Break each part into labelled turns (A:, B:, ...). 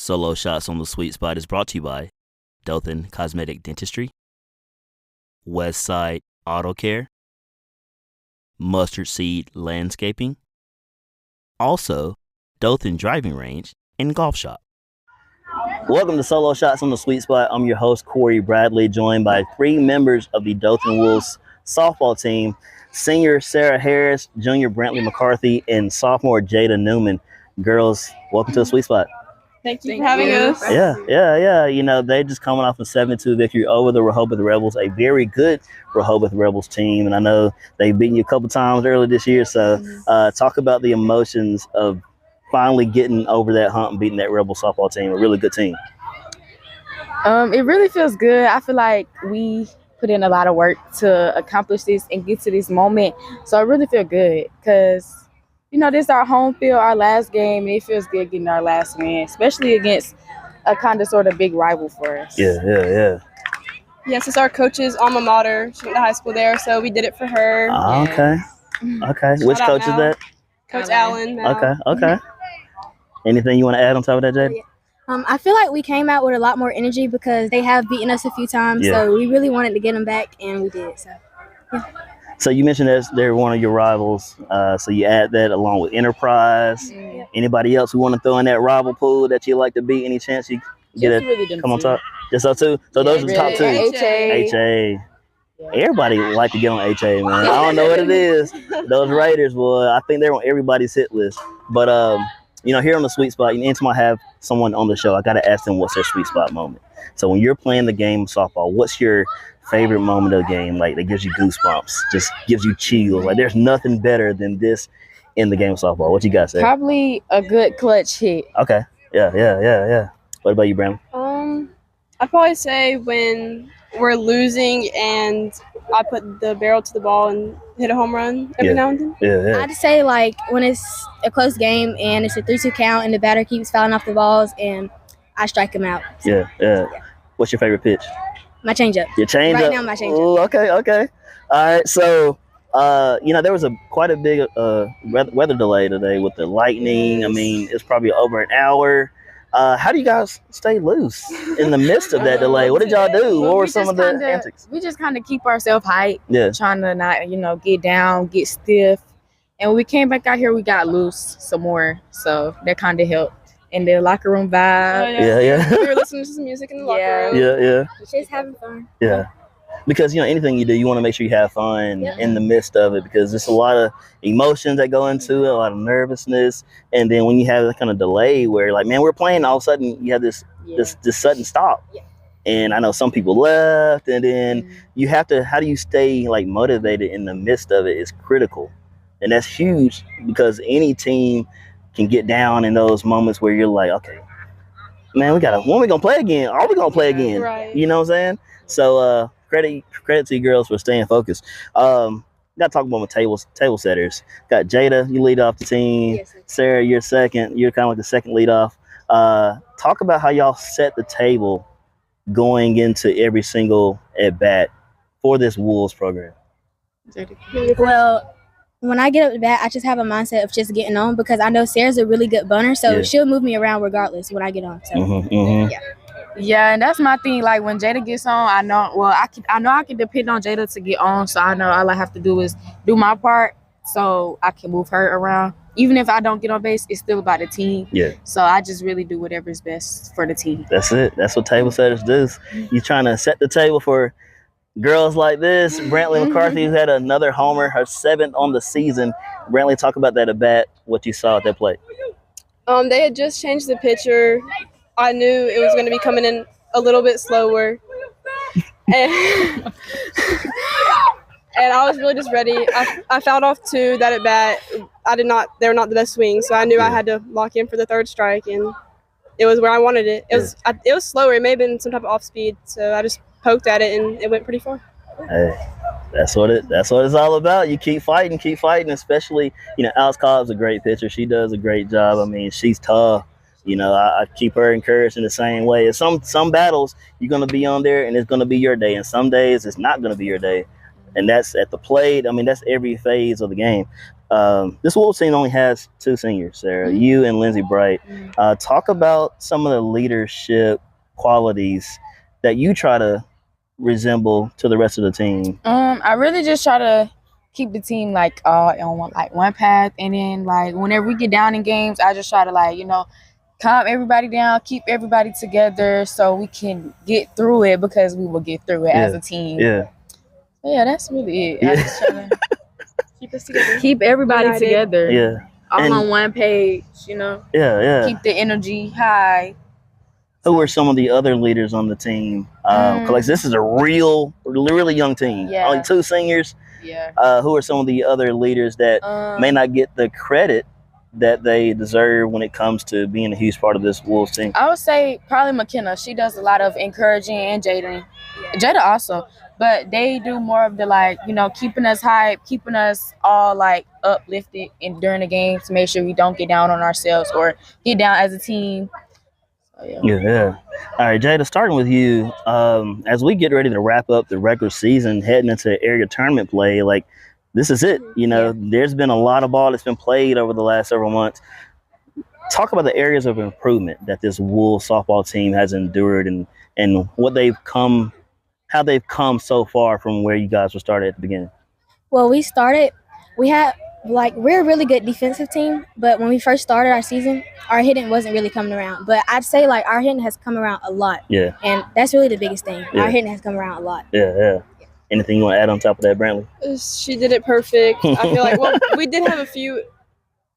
A: Solo Shots on the Sweet Spot is brought to you by Dothan Cosmetic Dentistry, Westside Auto Care, Mustard Seed Landscaping, also Dothan Driving Range and Golf Shop. Welcome to Solo Shots on the Sweet Spot. I'm your host, Corey Brantlee, joined by three members of the Dothan Wolves softball team, senior Sara Harris, junior Brantlee McCarthy, and sophomore Jada Newman. Girls, welcome to the Sweet Spot.
B: Thank you for having us.
A: Yeah. You know, they just coming off a 7-2 victory over the Rehoboth Rebels, a very good Rehoboth Rebels team. And I know they've beaten you a couple times earlier this year. So talk about the emotions of finally getting over that hump and beating that Rebel softball team, a really good team.
B: It really feels good. I feel like we put in a lot of work to accomplish this and get to this moment. So I really feel good because, you know, this is our home field, our last game, and it feels good getting our last win, especially against a kind of sort of big rival for us.
A: Yeah.
C: Yes, it's our coach's alma mater. She went to high school there, so we did it for her.
A: Okay. Which coach is that?
C: Coach Allen.
A: Okay. Anything you want to add on top of that, Jada?
D: I feel like we came out with a lot more energy because they have beaten us a few times, so we really wanted to get them back, and we did. So, yeah.
A: So you mentioned that they're one of your rivals, so you add that along with Enterprise. Anybody else who want to throw in that rival pool that you like to beat? Any chance you get it? Come on top. Just those two. So those are the top two. HA. Everybody like to get on HA, man. I don't know what it is. Those Raiders, boy, I think they're on everybody's hit list. But you know, here on the Sweet Spot, anytime I have someone on the show, I got to ask them what's their sweet spot moment. So when you're playing the game of softball, what's your favorite moment of the game, like that gives you goosebumps, just gives you chills? Like there's nothing better than this in the game of softball. What you guys say?
B: Probably a good clutch hit.
A: Okay. Yeah. What about you, Brandon?
C: I'd probably say when we're losing and I put the barrel to the ball and hit a home run every now and then.
A: Yeah.
D: I'd say like when it's a close game and it's a 3-2 count and the batter keeps fouling off the balls and I strike him out. So,
A: yeah. What's your favorite pitch?
D: My changeup.
A: Your changeup?
D: Right now, my changeup.
A: Ooh, okay. All right, so you know, there was quite a big weather delay today with the lightning. I mean, it's probably over an hour. How do you guys stay loose in the midst of that delay? What did y'all do? What were some of the antics?
B: We just kind of keep ourselves hyped, trying to not, get down, get stiff. And when we came back out here, we got loose some more. So that kind of helped. And the locker room vibe.
A: Yeah.
C: We were listening to some music in the locker room.
A: Yeah.
D: Just having fun.
A: Yeah. Because, you know, anything you do, you want to make sure you have fun in the midst of it, because there's a lot of emotions that go into it, a lot of nervousness. And then when you have that kind of delay where, like, man, we're playing, all of a sudden you have this sudden stop. Yeah. And I know some people left, and then you have to, how do you stay, like, motivated in the midst of it is critical. And that's huge because any team can get down in those moments where you're like, okay, man, when we gonna play again? Are we gonna play again?
C: Right.
A: You know what I'm saying? So credit to you girls for staying focused. Got to talk about my table setters. Got Jada, you lead off the team.
D: Yes,
A: Sara, you're second. You're kind of like the second lead off. Talk about how y'all set the table going into every single at bat for this Wolves program.
D: Well, when I get up to bat, I just have a mindset of just getting on because I know Sara's a really good bunter, so she'll move me around regardless when I get on. So,
B: Yeah, and that's my thing. Like when Jada gets on, I know I can depend on Jada to get on. So I know all I have to do is do my part, so I can move her around. Even if I don't get on base, it's still about the team.
A: Yeah.
B: So I just really do whatever is best for the team.
A: That's it. That's what table setters do. You're trying to set the table for girls like this. Brantlee McCarthy, who had another homer, her 7th on the season. Brantlee, talk about that at bat, what you saw at that plate.
C: They had just changed the pitcher. I knew it was going to be coming in a little bit slower. And I was really just ready. I fouled off 2 that at bat. They were not the best swings, so I knew I had to lock in for the 3rd strike, and it was where I wanted it. It was slower. It may have been some type of off speed, so I just poked at it, and it went pretty far.
A: Hey, that's what it's all about. You keep fighting, especially, you know, Alex Cobb's a great pitcher. She does a great job. I mean, she's tough. You know, I keep her encouraged in the same way. Some battles, you're going to be on there, and it's going to be your day. And some days, it's not going to be your day. And that's at the plate. I mean, that's every phase of the game. this Wolves team only has 2 seniors, Sarah, you and Lindsey Bright. Talk about some of the leadership qualities that you try to resemble to the rest of the team.
B: I really just try to keep the team like on one path, and then like whenever we get down in games, I just try to like calm everybody down, keep everybody together so we can get through it, because we will get through it as a team.
A: Yeah.
B: So yeah, that's really it. I just try to
C: Keep us together.
B: keep everybody together.
A: Yeah.
B: All on one page,
A: Yeah.
B: Keep the energy high.
A: Who are some of the other leaders on the team? Because this is a really young team.
B: Yeah.
A: Only 2 seniors.
B: Yeah.
A: Who are some of the other leaders that may not get the credit that they deserve when it comes to being a huge part of this Wolves team?
B: I would say probably McKenna. She does a lot of encouraging, and Jada. Jada also. But they do more of the keeping us hype, keeping us all uplifted during the game to make sure we don't get down on ourselves or get down as a team. So,
A: Yeah. All right, Jada, starting with you, as we get ready to wrap up the regular season, heading into area tournament play, this is it. There's been a lot of ball that's been played over the last several months. Talk about the areas of improvement that this Wolves softball team has endured and what how they've come so far from where you guys were started at the beginning.
D: Well, we're a really good defensive team, but when we first started our season, our hitting wasn't really coming around. But I'd say our hitting has come around a lot.
A: Yeah.
D: And that's really the biggest thing.
A: Yeah.
D: Our hitting has come around a lot.
A: Yeah. Anything you want to add on top of that, Brantlee?
C: She did it perfect. I feel like, we did have too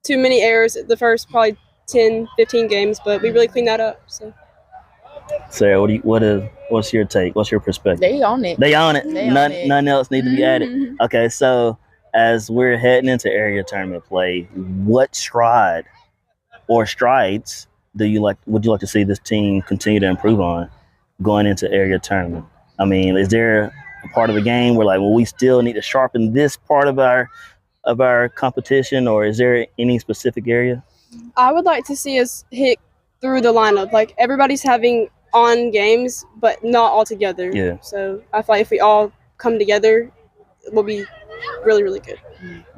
C: many errors the first probably 10, 15 games, but we really cleaned that up. So,
A: Sarah, what's your take? What's your perspective?
B: They own it.
A: Nothing else needs to be added. Okay, so as we're heading into area tournament play, what stride or strides would you like to see this team continue to improve on going into area tournament? I mean, is there a part of the game where we still need to sharpen this part of our competition, or is there any specific area?
C: I would like to see us hit through the lineup. Everybody's having on games, but not all together.
A: Yeah.
C: So I feel like if we all come together, we'll be really, really good.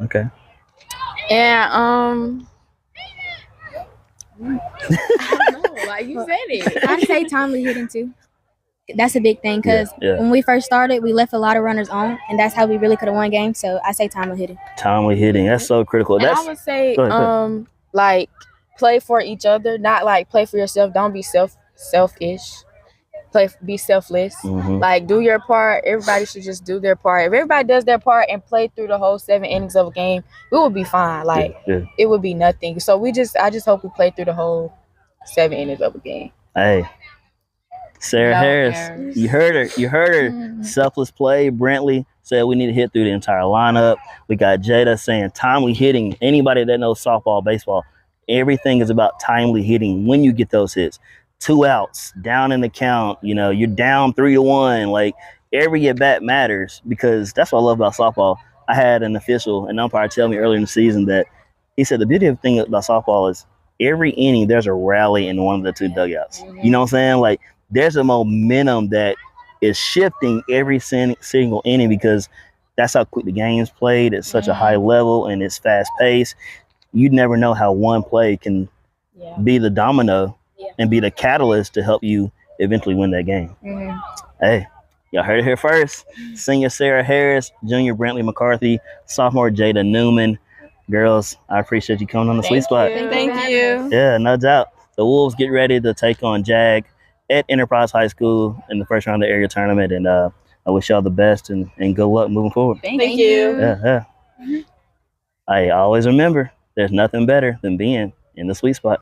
A: Okay.
B: And I don't know, you said it.
D: I'd say timely hitting too. That's a big thing, because when we first started, we left a lot of runners on, and that's how we really could have won games. So I say timely hitting.
A: Timely hitting, that's so critical.
B: And I would say, play for each other, not play for yourself. Don't be selfish. Be selfless.
A: Mm-hmm.
B: Do your part. Everybody should just do their part. If everybody does their part and play through the whole 7 innings of a game, we will be fine. It would be nothing. So I just hope we play through the whole 7 innings of a game.
A: Hey, Sarah Harris. You heard her. Mm-hmm. Selfless play. Brantlee said we need to hit through the entire lineup. We got Jada saying timely hitting. Anybody that knows softball, baseball, everything is about timely hitting when you get those hits. 2 outs, down in the count, you're down 3-1. Every at bat matters, because that's what I love about softball. I had an official, an umpire, tell me earlier in the season that he said the beauty thing about softball is every inning there's a rally in one of the 2 dugouts.
B: Mm-hmm.
A: You know what I'm saying? There's a momentum that is shifting every single inning, because that's how quick the game's played. It's such a high level and it's fast paced. You never know how one play can be the domino and be the catalyst to help you eventually win that game.
B: Mm-hmm.
A: Hey, y'all heard it here first. Senior Sarah Harris, junior Brantlee McCarthy, sophomore Jada Newman. Girls, I appreciate you coming on the Sweet Spot.
C: Thank you.
A: Yeah, no doubt. The Wolves get ready to take on JAG at Enterprise High School in the first round of the area tournament, and I wish y'all the best and good luck moving forward.
C: Thank you.
A: Yeah. I always remember, there's nothing better than being in the Sweet Spot.